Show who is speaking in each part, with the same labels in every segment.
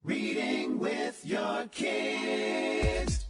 Speaker 1: Reading with your kids.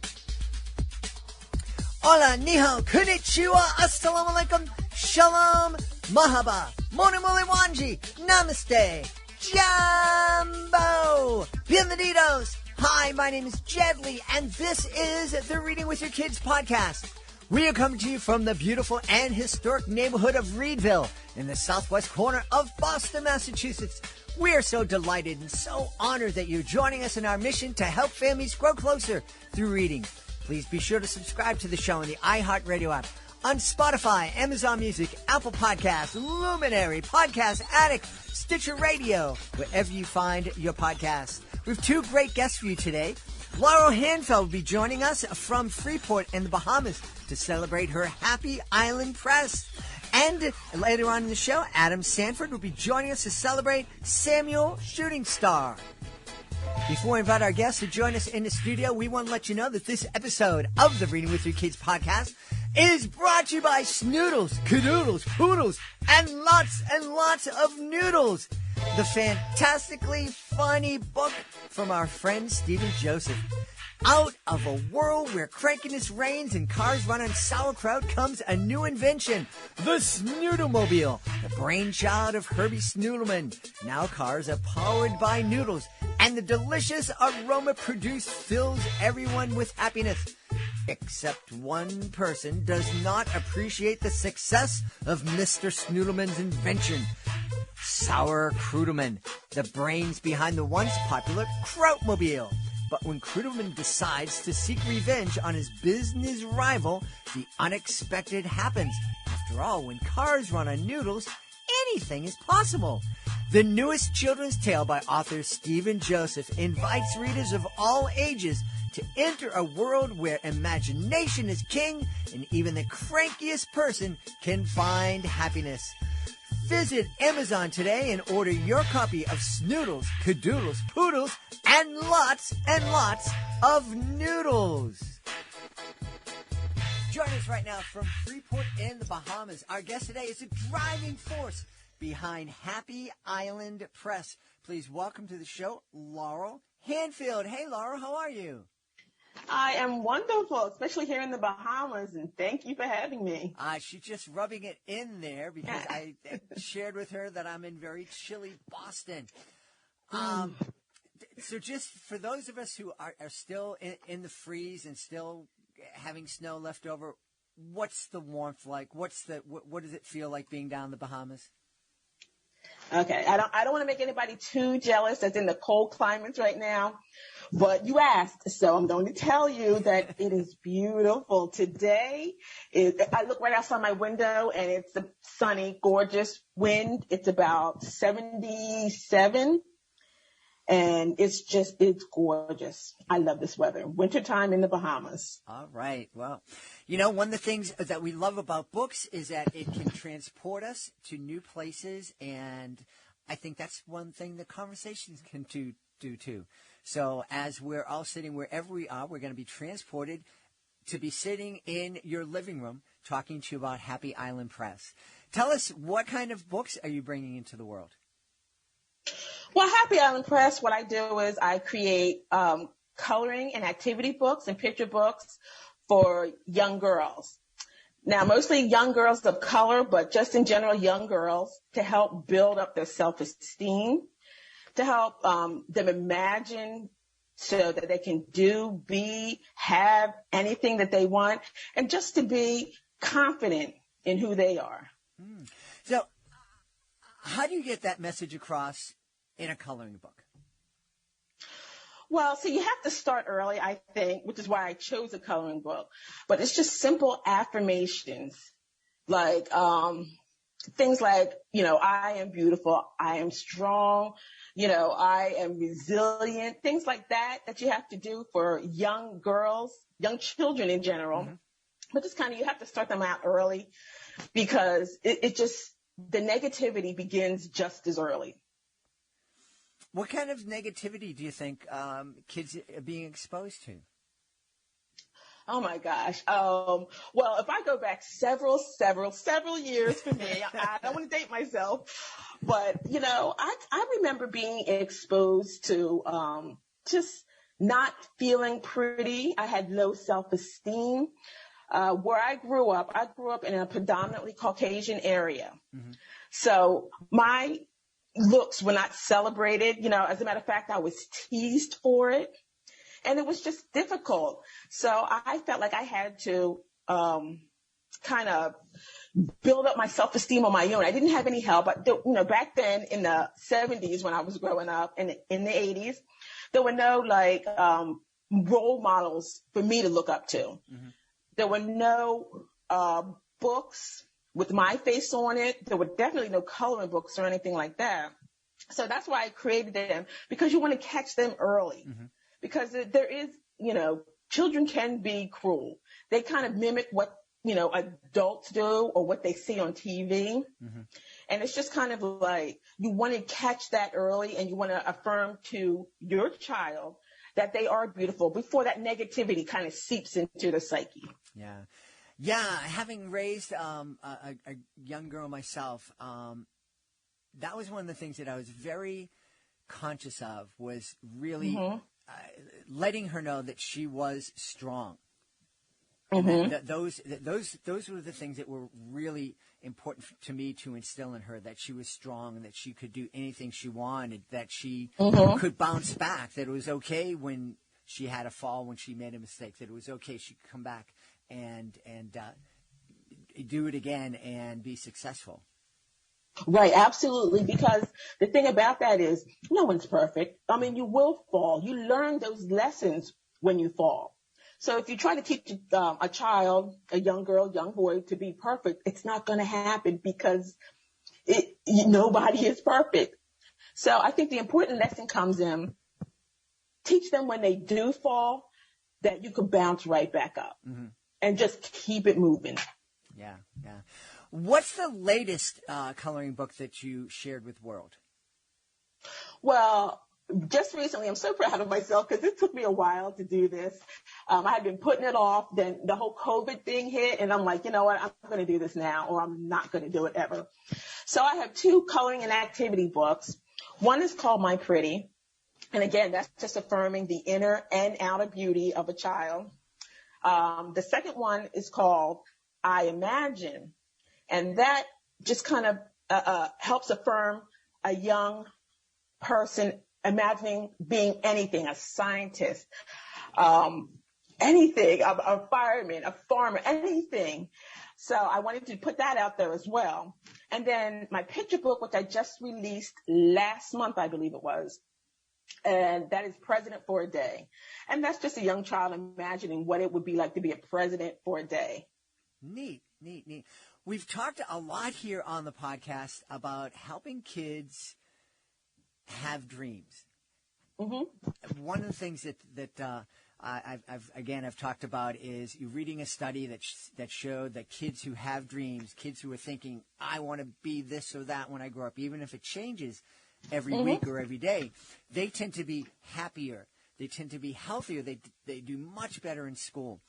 Speaker 2: Hola, ni hao, konnichiwa, assalamu alaikum, shalom, mahaba, moni mole wanji, namaste, jambo, bienvenidos. Hi, my name is Jedley, and this is the Reading with Your Kids podcast. We are coming to you from the beautiful and historic neighborhood of Reedville in the southwest corner of Boston, Massachusetts. We are so delighted and so honored that you're joining us in our mission to help families grow closer through reading. Please be sure to subscribe to the show in the iHeartRadio app, on Spotify, Amazon Music, Apple Podcasts, Luminary, Podcast Addict, Stitcher Radio, wherever you find your podcasts. We have two great guests for you today. Laurel Handfield will be joining us from Freeport in the Bahamas to celebrate her Happy Island Press. And later on in the show, Adam Sanford will be joining us to celebrate Samuel Shootingstar. Before we invite our guests to join us in the studio, we want to let you know that this episode of the Reading with Your Kids podcast is brought to you by Snoodles, Cadoodles, Poodles, and lots of noodles. The fantastically funny book from our friend Stephen Joseph. Out of a world where crankiness reigns and cars run on sauerkraut comes a new invention, the Snoodlemobile, the brainchild of Herbie Snoodleman. Now cars are powered by noodles, and the delicious aroma produced fills everyone with happiness. Except one person does not appreciate the success of Mr. Snoodleman's invention. Sour Cruderman, the brains behind the once popular Krautmobile. But when Cruderman decides to seek revenge on his business rival, the unexpected happens. After all, when cars run on noodles, anything is possible. The newest children's tale by author Stephen Joseph invites readers of all ages to enter a world where imagination is king and even the crankiest person can find happiness. Visit Amazon today and order your copy of Snoodles, Cadoodles, Poodles, and lots of noodles. Join us right now from Freeport in the Bahamas. Our guest today is the driving force behind Happy Island Press. Please welcome to the show, Laurel Handfield. Hey, Laurel, how are you?
Speaker 3: I am wonderful, especially here in the Bahamas, and thank you for having me.
Speaker 2: She's just rubbing it in there because I shared with her that I'm in very chilly Boston. So just for those of us who are still in the freeze and still having snow left over, what's the warmth like? What does it feel like being down in the Bahamas?
Speaker 3: Okay, I don't want to make anybody too jealous that's in the cold climates right now, but you asked, so I'm going to tell you that it is beautiful. Today, I look right outside my window, and it's a sunny, gorgeous wind. It's about 77, and it's gorgeous. I love this weather. Wintertime in the Bahamas.
Speaker 2: All right. Well, one of the things that we love about books is that it can transport us to new places, and I think that's one thing that conversations can do too. So as we're all sitting wherever we are, we're going to be transported to be sitting in your living room talking to you about Happy Island Press. Tell us, what kind of books are you bringing into the world?
Speaker 3: Well, Happy Island Press, what I do is I create coloring and activity books and picture books for young girls. Now, mostly young girls of color, but just in general, young girls, to help build up their self-esteem, to help them imagine so that they can do, be, have anything that they want, and just to be confident in who they are.
Speaker 2: So how do you get that message across in a coloring book?
Speaker 3: Well, so you have to start early, I think, which is why I chose a coloring book. But it's just simple affirmations, like things like, I am beautiful, I am strong, I am resilient, things like that you have to do for young girls, young children in general. Mm-hmm. But just you have to start them out early because the negativity begins just as early.
Speaker 2: What kind of negativity do you think kids are being exposed to?
Speaker 3: Oh my gosh. Well, if I go back several years for me, I don't want to date myself, but I remember being exposed to just not feeling pretty. I had low self-esteem. Where I grew up in a predominantly Caucasian area. Mm-hmm. So my looks were not celebrated. You know, as a matter of fact, I was teased for it. And it was just difficult. So I felt like I had to kind of build up my self-esteem on my own. I didn't have any help. But, you know, back then in the 70s when I was growing up and in the 80s, there were no like role models for me to look up to. Mm-hmm. There were no books with my face on it. There were definitely no coloring books or anything like that. So that's why I created them, because you want to catch them early. Mm-hmm. Because there is, you know, children can be cruel. They kind of mimic what, you know, adults do or what they see on TV. Mm-hmm. And it's just kind of like you want to catch that early, and you want to affirm to your child that they are beautiful before that negativity kind of seeps into the psyche.
Speaker 2: Yeah. Yeah. Having raised a young girl myself, that was one of the things that I was very conscious of, was really mm-hmm. Letting her know that she was strong. Mm-hmm. Those were the things that were really important to me to instill in her, that she was strong and that she could do anything she wanted, that she mm-hmm. could bounce back, that it was okay when she had a fall, when she made a mistake, that it was okay, she could come back and do it again and be successful.
Speaker 3: Right, absolutely, because the thing about that is no one's perfect. I mean, you will fall. You learn those lessons when you fall. So if you try to teach a child, a young girl, young boy, to be perfect, it's not going to happen, because nobody is perfect. So I think the important lesson comes in, teach them when they do fall that you can bounce right back up mm-hmm. and just keep it moving.
Speaker 2: Yeah, yeah. What's the latest coloring book that you shared with World?
Speaker 3: Well, just recently, I'm so proud of myself because it took me a while to do this. I had been putting it off. Then the whole COVID thing hit, and I'm like, you know what? I'm going to do this now, or I'm not going to do it ever. So I have 2 coloring and activity books. One is called My Pretty. And again, that's just affirming the inner and outer beauty of a child. The second one is called I Imagine. And that just kind of helps affirm a young person imagining being anything, a scientist, anything, a fireman, a farmer, anything. So I wanted to put that out there as well. And then my picture book, which I just released last month, I believe it was, and that is President for a Day. And that's just a young child imagining what it would be like to be a president for a day.
Speaker 2: Neat. We've talked a lot here on the podcast about helping kids have dreams. Mm-hmm. One of the things that I've talked about is you reading a study that showed that kids who have dreams, kids who are thinking, I want to be this or that when I grow up, even if it changes every mm-hmm. week or every day, they tend to be happier. They tend to be healthier. They do much better in school.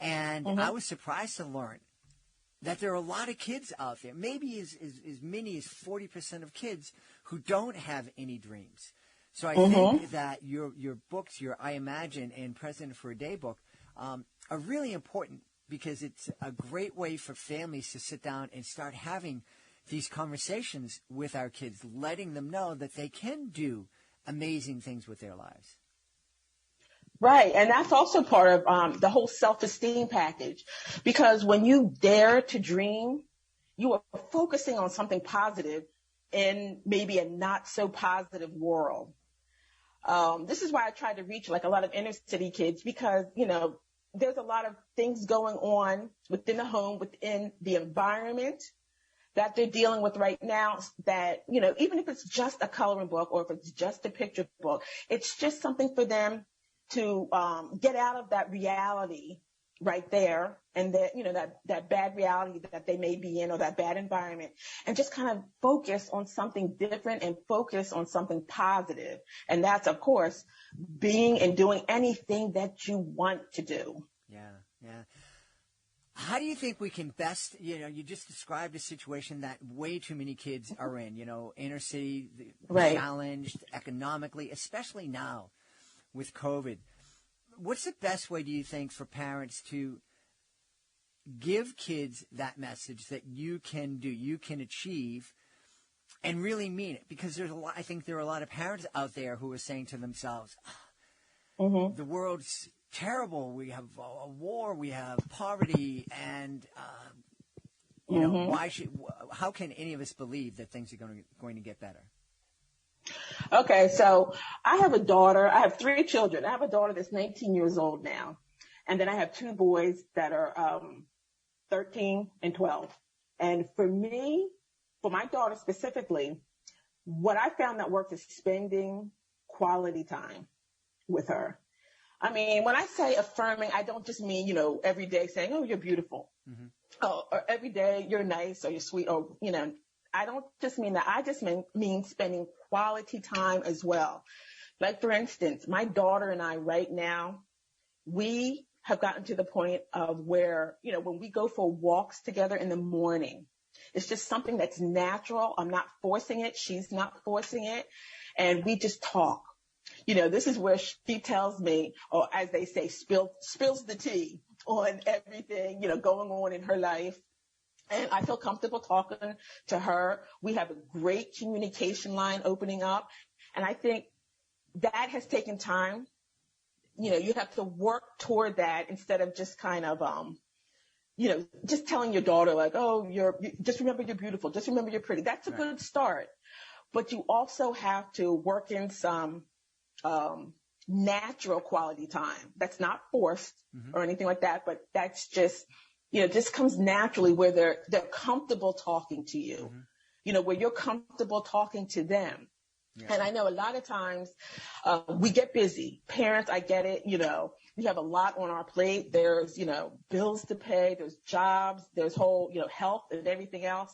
Speaker 2: And mm-hmm. I was surprised to learn that there are a lot of kids out there, maybe as many as 40% of kids, who don't have any dreams. So I mm-hmm. think that your books, your I Imagine and President for a Day book, are really important, because it's a great way for families to sit down and start having these conversations with our kids, letting them know that they can do amazing things with their lives.
Speaker 3: Right. And that's also part of the whole self-esteem package, because when you dare to dream, you are focusing on something positive in maybe a not so positive world. This is why I try to reach like a lot of inner city kids, because, you know, there's a lot of things going on within the home, within the environment that they're dealing with right now that, you know, even if it's just a coloring book or if it's just a picture book, it's just something for them to get out of that reality right there, and that, you know, that bad reality that they may be in, or that bad environment, and just kind of focus on something different and focus on something positive. And that's, of course, being and doing anything that you want to do.
Speaker 2: Yeah. How do you think we can best, you know, you just described a situation that way too many kids are in, you know, inner city,
Speaker 3: right.
Speaker 2: challenged economically, especially now with COVID. What's the best way, do you think, for parents to give kids that message that you can do, you can achieve, and really mean it? Because I think there are a lot of parents out there who are saying to themselves, the world's terrible. We have a war, we have poverty, and you know, how can any of us believe that things are going to get better?
Speaker 3: Okay, so I have a daughter. I have 3 children. I have a daughter that's 19 years old now, and then I have 2 boys that are 13 and 12. And for me, for my daughter specifically, what I found that works is spending quality time with her. I mean, when I say affirming, I don't just mean, you know, every day saying, oh, you're beautiful. Oh, or every day you're nice or you're sweet, or, you know, I don't just mean that. I just mean spending quality time as well. Like, for instance, my daughter and I right now, we have gotten to the point of where, you know, when we go for walks together in the morning, it's just something that's natural. I'm not forcing it. She's not forcing it. And we just talk. You know, this is where she tells me, or as they say, spills the tea on everything, you know, going on in her life. And I feel comfortable talking to her. We have a great communication line opening up. And I think that has taken time. You know, you have to work toward that instead of just kind of, you know, just telling your daughter like, oh, just remember you're beautiful. Just remember you're pretty. That's a good start. But you also have to work in some natural quality time. That's not forced or anything like that, but that's just, you know, just comes naturally where they're comfortable talking to you, you know, where you're comfortable talking to them. Yeah. And I know a lot of times we get busy. Parents, I get it. You know, we have a lot on our plate. There's, you know, bills to pay. There's jobs. There's whole, you know, health and everything else.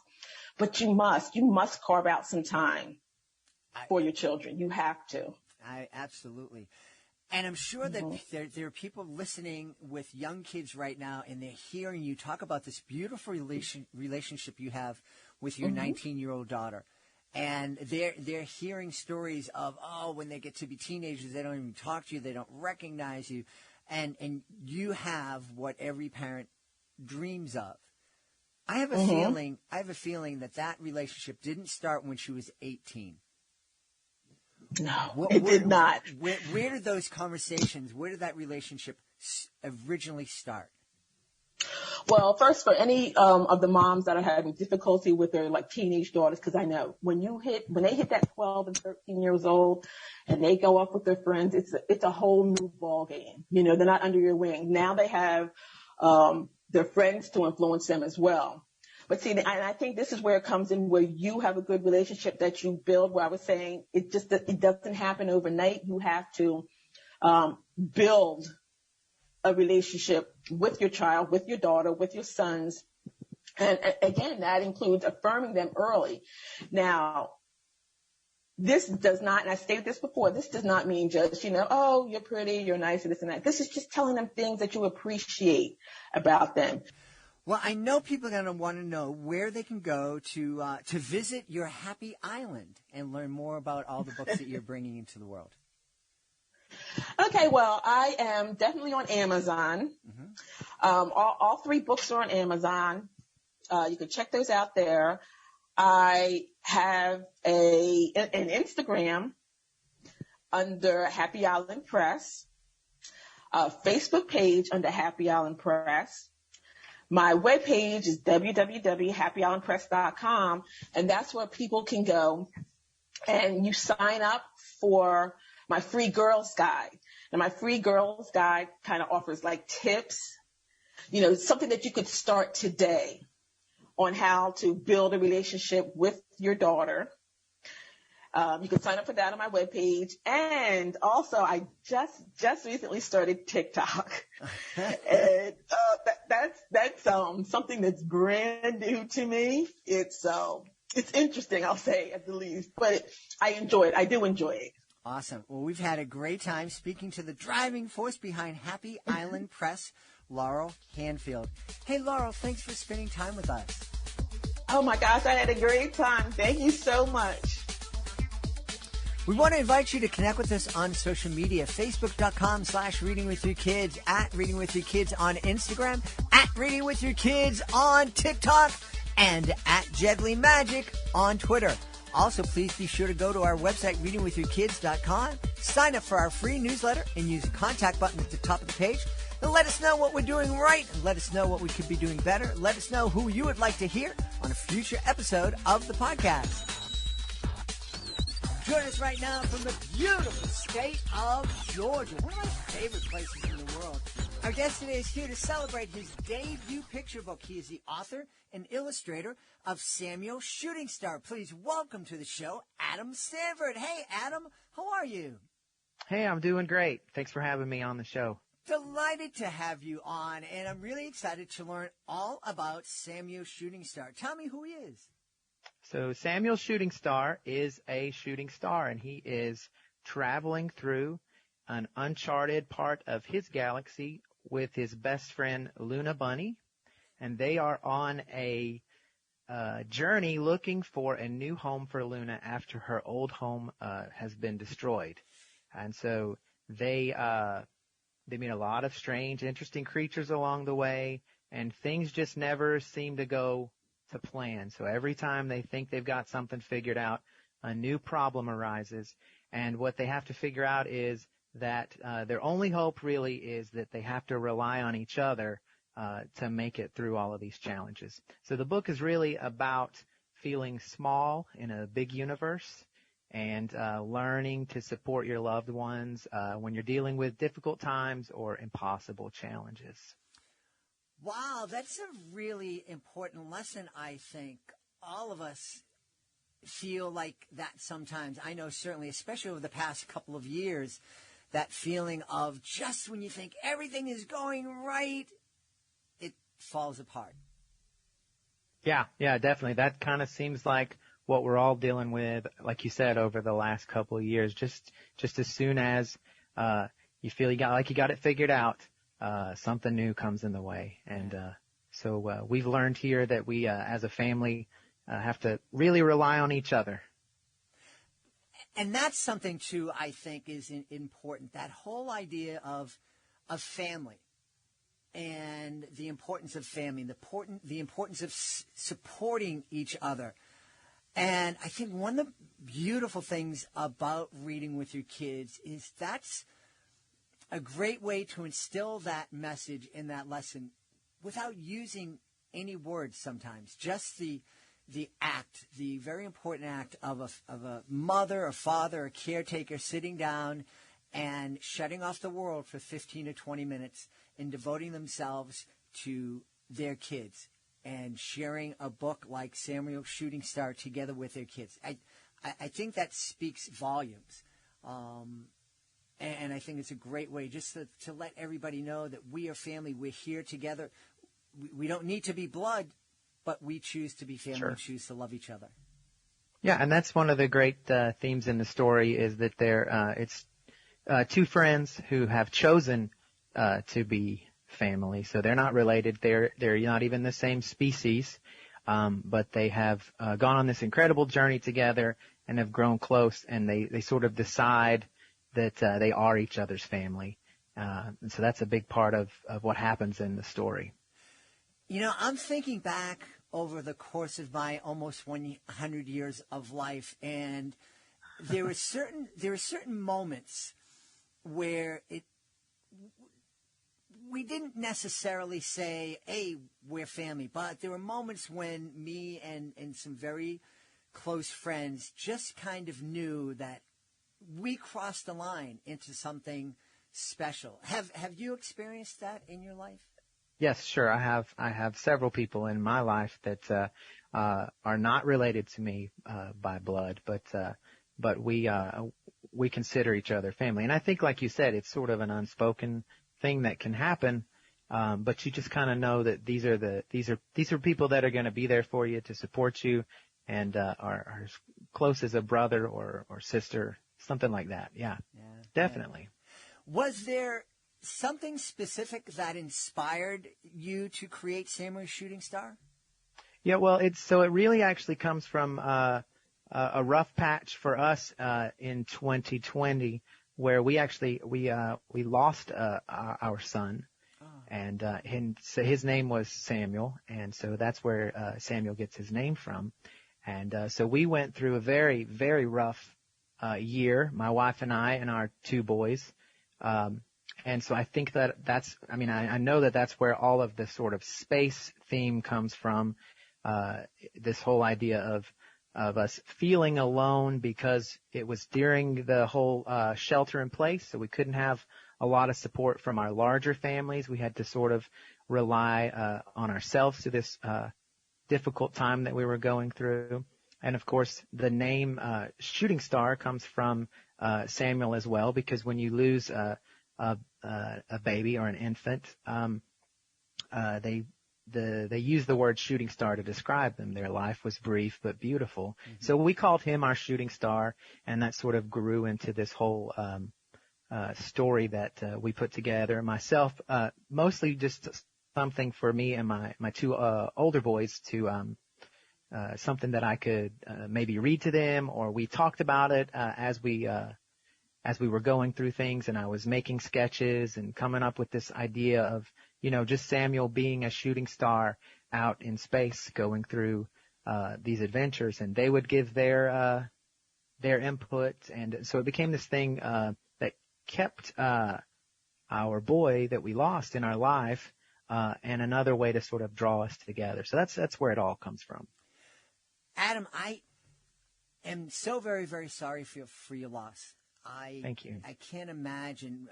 Speaker 3: But you must carve out some time for your children. You have to.
Speaker 2: Absolutely. And I'm sure that there are people listening with young kids right now, and they're hearing you talk about this beautiful relationship you have with your 19-year-old daughter. And they're hearing stories of, oh, when they get to be teenagers, they don't even talk to you, they don't recognize you. And you have what every parent dreams of. I have a feeling that relationship didn't start when she was 18.
Speaker 3: No, it did not.
Speaker 2: Where did those conversations, where did that relationship originally start?
Speaker 3: Well, first, for any of the moms that are having difficulty with their like teenage daughters, because I know when they hit that 12 and 13 years old and they go off with their friends, it's a whole new ball game. You know, they're not under your wing. Now they have their friends to influence them as well. But see, and I think this is where it comes in, where you have a good relationship that you build, where I was saying it doesn't happen overnight. You have to build a relationship with your child, with your daughter, with your sons. And again, that includes affirming them early. Now, this does not, and I stated this before, this does not mean just, you know, oh, you're pretty, you're nice, and this and that. This is just telling them things that you appreciate about them.
Speaker 2: Well, I know people are going to want to know where they can go to visit your happy island and learn more about all the books that you're bringing into the world.
Speaker 3: Okay, well, I am definitely on Amazon. All 3 books are on Amazon. You can check those out there. I have an Instagram under Happy Island Press, a Facebook page under Happy Island Press. My webpage is www.happyislandpress.com, and that's where people can go and you sign up for my free girls guide. And my free girls guide kind of offers like tips, you know, something that you could start today on how to build a relationship with your daughter. You can sign up for that on my webpage. And also, I just recently started TikTok. And that's something that's brand new to me. It's interesting, I'll say, at the least. But I enjoy it. I do enjoy it.
Speaker 2: Awesome. Well, we've had a great time speaking to the driving force behind Happy Island Press, Laurel Handfield. Hey, Laurel, thanks for spending time with us.
Speaker 3: Oh, my gosh, I had a great time. Thank you so much.
Speaker 2: We want to invite you to connect with us on social media, facebook.com/readingwithyourkids, at Reading With Your Kids on Instagram, at Reading With Your Kids on TikTok, and at Jedley Magic on Twitter. Also, please be sure to go to our website, readingwithyourkids.com, sign up for our free newsletter, and use the contact button at the top of the page. And let us know what we're doing right, and let us know what we could be doing better. Let us know who you would like to hear on a future episode of the podcast. Join us right now from the beautiful state of Georgia, one of my favorite places in the world. Our guest today is here to celebrate his debut picture book. He is the author and illustrator of Samuel Shootingstar. Please welcome to the show, Adam Sanford. Hey, Adam, how are you?
Speaker 4: Hey, I'm doing great. Thanks for having me on the show.
Speaker 2: Delighted to have you on, and I'm really excited to learn all about Samuel Shootingstar. Tell me who he is.
Speaker 4: So Samuel Shootingstar is a shooting star, and he is traveling through an uncharted part of his galaxy with his best friend, Luna Bunny, and they are on a journey looking for a new home for Luna after her old home has been destroyed. And so they meet a lot of strange, interesting creatures along the way, and things just never seem to go to plan. So every time they think they've got something figured out, a new problem arises. And what they have to figure out is that their only hope really is that they have to rely on each other to make it through all of these challenges. So the book is really about feeling small in a big universe and learning to support your loved ones when you're dealing with difficult times or impossible challenges.
Speaker 2: Wow, that's a really important lesson, I think. All of us feel like that sometimes. I know certainly, especially over the past couple of years, that feeling of just when you think everything is going right, it falls apart.
Speaker 4: Yeah, definitely. That kind of seems like what we're all dealing with, like you said, over the last couple of years. Just as soon as you feel you got it figured out, something new comes in the way. And so we've learned here that we, as a family, have to really rely on each other.
Speaker 2: And that's something, too, I think is important, that whole idea of family and the importance of family, the importance of supporting each other. And I think one of the beautiful things about Reading with Your Kids is that's a great way to instill that message in that lesson without using any words sometimes. Just the act, the very important act of a mother, a father, a caretaker sitting down and shutting off the world for 15 to 20 minutes and devoting themselves to their kids and sharing a book like Samuel Shootingstar together with their kids. I think that speaks volumes. And I think it's a great way just to let everybody know that we are family. We're here together. We don't need to be blood, but we choose to be family. Sure. We choose to love each other.
Speaker 4: Yeah, and that's one of the great themes in the story is that it's two friends who have chosen to be family. So they're not related. They're not even the same species, but they have gone on this incredible journey together and have grown close, and they sort of decide that they are each other's family. And so that's a big part of what happens in the story.
Speaker 2: You know, I'm thinking back over the course of my almost 100 years of life, and there are certain moments where we didn't necessarily say, hey, we're family, but there were moments when me and some very close friends just kind of knew that we crossed the line into something special. Have you experienced that in your life?
Speaker 4: Yes, sure. I have several people in my life that are not related to me by blood, but we consider each other family. And I think, like you said, it's sort of an unspoken thing that can happen, but you just kind of know that these are people that are going to be there for you to support you, and are as close as a brother or sister, something like that. Yeah, definitely.
Speaker 2: Yeah. Was there something specific that inspired you to create Samuel Shootingstar?
Speaker 4: Yeah, well, it really actually comes from a rough patch for us in 2020, where we lost our son, and so his name was Samuel, and so that's where Samuel gets his name from. And so we went through a very, very rough year, my wife and I and our two boys. And so I think I know that that's where all of the sort of space theme comes from, this whole idea of us feeling alone because it was during the whole shelter in place, so we couldn't have a lot of support from our larger families. We had to sort of rely on ourselves through this difficult time that we were going through. And of course, the name Shooting Star comes from Samuel as well, because when you lose a baby or an infant, they use the word shooting star to describe them. Their life was brief but beautiful. Mm-hmm. So we called him our shooting star, and that sort of grew into this whole story that we put together. Myself, mostly just something for me and my two older boys to something that I could maybe read to them, or we talked about it as we were going through things, and I was making sketches and coming up with this idea of, just Samuel being a shooting star out in space going through these adventures, and they would give their input. And so it became this thing that kept our boy that we lost in our life, and another way to sort of draw us together. So that's where it all comes from.
Speaker 2: Adam, I am so very, very sorry for your loss.
Speaker 4: Thank you.
Speaker 2: I can't imagine.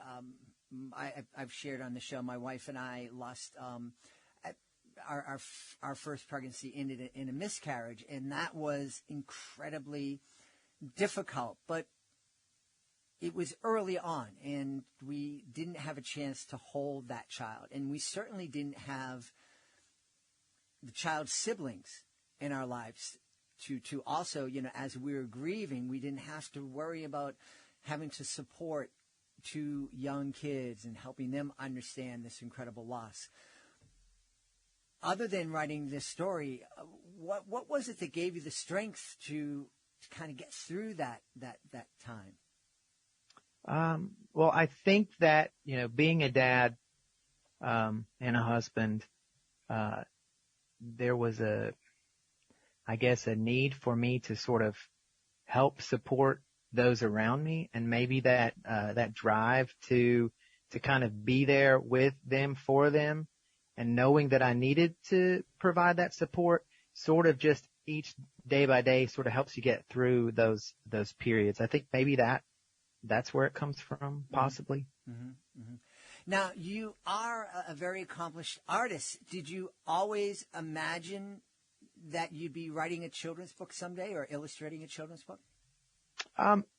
Speaker 2: I've shared on the show, my wife and I lost our first pregnancy ended in a miscarriage, and that was incredibly difficult. But it was early on, and we didn't have a chance to hold that child, and we certainly didn't have the child's siblings in our lives to also, as we were grieving, we didn't have to worry about having to support two young kids and helping them understand this incredible loss. Other than writing this story, what was it that gave you the strength to kind of get through that time?
Speaker 4: Well, I think that, being a dad and a husband, there was a need for me to sort of help support those around me, and maybe that drive to kind of be there with them, for them, and knowing that I needed to provide that support, sort of just each day by day sort of helps you get through those periods. I think maybe that's where it comes from, possibly.
Speaker 2: Mm-hmm. Mm-hmm. Now, you are a very accomplished artist. Did you always imagine that you'd be writing a children's book someday, or illustrating a children's book?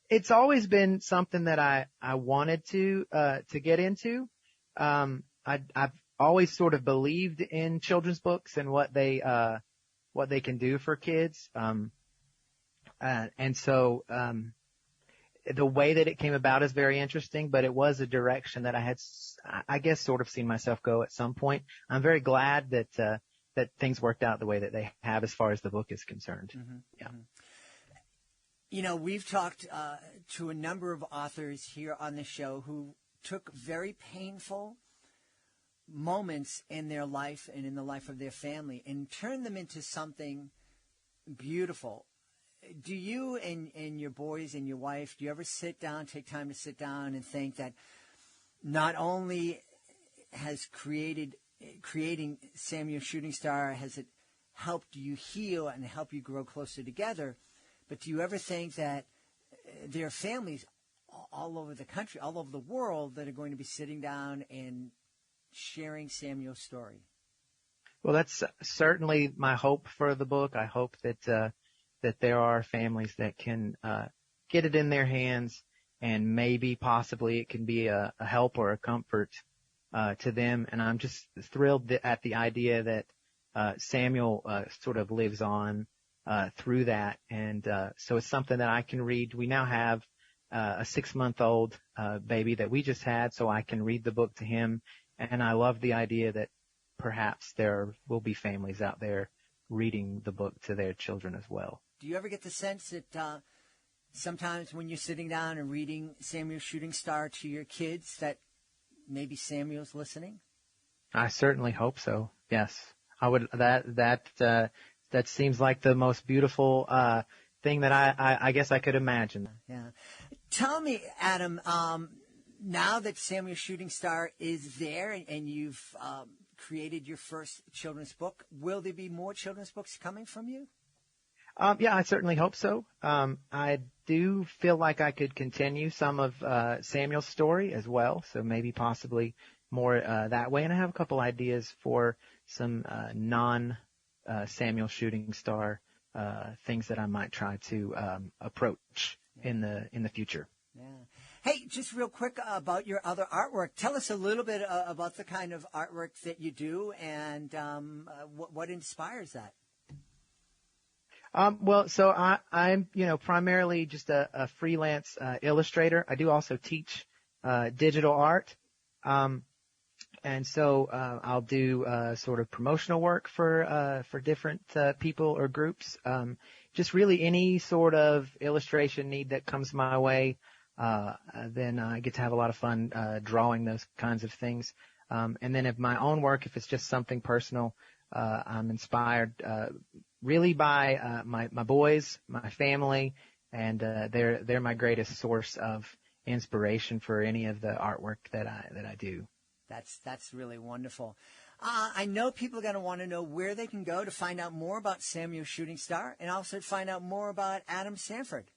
Speaker 4: It's always been something that I wanted to get into. I've always sort of believed in children's books and what they can do for kids. And so the way that it came about is very interesting, but it was a direction that I had, I guess, sort of seen myself go at some point. I'm very glad that things worked out the way that they have as far as the book is concerned. Mm-hmm. Yeah.
Speaker 2: We've talked to a number of authors here on the show who took very painful moments in their life and in the life of their family and turned them into something beautiful. Do you and your boys and your wife, do you ever take time to sit down and think that not only has creating Samuel Shootingstar, has it helped you heal and help you grow closer together, but do you ever think that there are families all over the country, all over the world, that are going to be sitting down and sharing Samuel's story?
Speaker 4: Well, that's certainly my hope for the book. I hope that there are families that can get it in their hands, and maybe possibly it can be a help or a comfort to them. And I'm just thrilled at the idea that Samuel sort of lives on through that. And so it's something that I can read. We now have a 6-month-old baby that we just had, so I can read the book to him. And I love the idea that perhaps there will be families out there reading the book to their children as well.
Speaker 2: do you ever get the sense that sometimes when you're sitting down and reading Samuel Shootingstar to your kids that maybe Samuel's listening?
Speaker 4: I certainly hope so. Yes, I would. That seems like the most beautiful thing that I guess I could imagine.
Speaker 2: Yeah. Tell me, Adam, now that Samuel Shootingstar is there and you've created your first children's book, will there be more children's books coming from you?
Speaker 4: Yeah, I certainly hope so. I do feel like I could continue some of Samuel's story as well, so maybe possibly more that way. And I have a couple ideas for some non-Samuel Shootingstar things that I might try to approach in the future.
Speaker 2: Yeah. Hey, just real quick about your other artwork. Tell us a little bit about the kind of artwork that you do and what inspires that.
Speaker 4: Well, so I'm primarily just a freelance illustrator. I do also teach digital art. And so I'll do sort of promotional work for different people or groups. Just really any sort of illustration need that comes my way. Then I get to have a lot of fun drawing those kinds of things. And then if my own work, if it's just something personal, I'm inspired really by my boys, my family, and they're my greatest source of inspiration for any of the artwork that I do.
Speaker 2: That's really wonderful. I know people are going to want to know where they can go to find out more about Samuel Shootingstar and also find out more about Adam Sanford.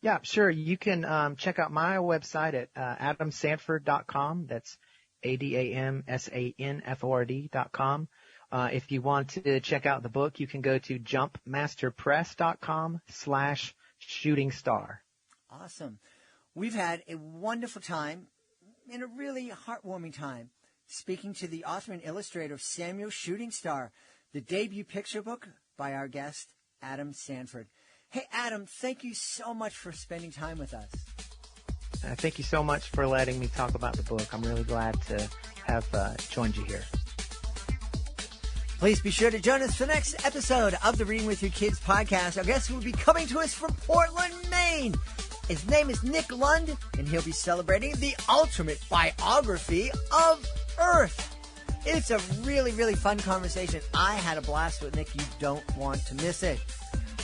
Speaker 4: Yeah, sure. You can check out my website at adamsanford.com. That's ADAMSANFORD.com. If you want to check out the book, you can go to jumpmasterpress.com/shootingstar.
Speaker 2: Awesome. We've had a wonderful time and a really heartwarming time speaking to the author and illustrator of Samuel Shootingstar, the debut picture book by our guest, Adam Sanford. Hey, Adam, thank you so much for spending time with us.
Speaker 4: Thank you so much for letting me talk about the book. I'm really glad to have joined you here.
Speaker 2: Please be sure to join us for the next episode of the Reading with Your Kids podcast. Our guest will be coming to us from Portland, Maine. His name is Nick Lund, and he'll be celebrating the ultimate biography of Earth. It's a really, really fun conversation. I had a blast with Nick. You don't want to miss it.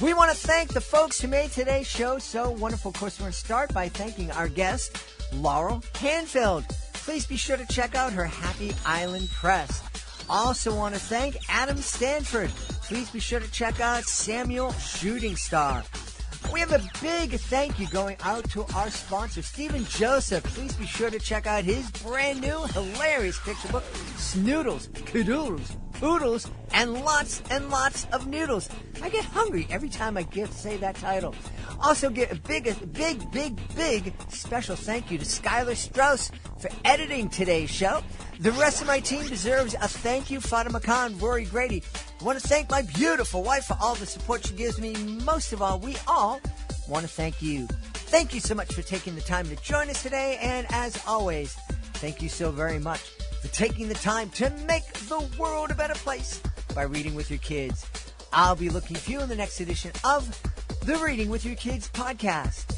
Speaker 2: We want to thank the folks who made today's show so wonderful. Of course, we're going to start by thanking our guest, Laurel Handfield. Please be sure to check out her Happy Island Press. Also want to thank Adam Sanford. Please be sure to check out Samuel Shootingstar. We have a big thank you going out to our sponsor, Stephen Joseph. Please be sure to check out his brand new hilarious picture book, Snoodles, Cadoodles, Poodles, and lots of noodles. I get hungry every time I say that title. Also get a big special thank you to Skylar Strauss for editing today's show. The rest of my team deserves a thank you. Fatima Khan, Rory Grady. I want to thank my beautiful wife for all the support she gives me. Most of all, we all want to thank you. Thank you so much for taking the time to join us today. And as always, thank you so very much for taking the time to make the world a better place by reading with your kids. I'll be looking for you in the next edition of the Reading with Your Kids podcast.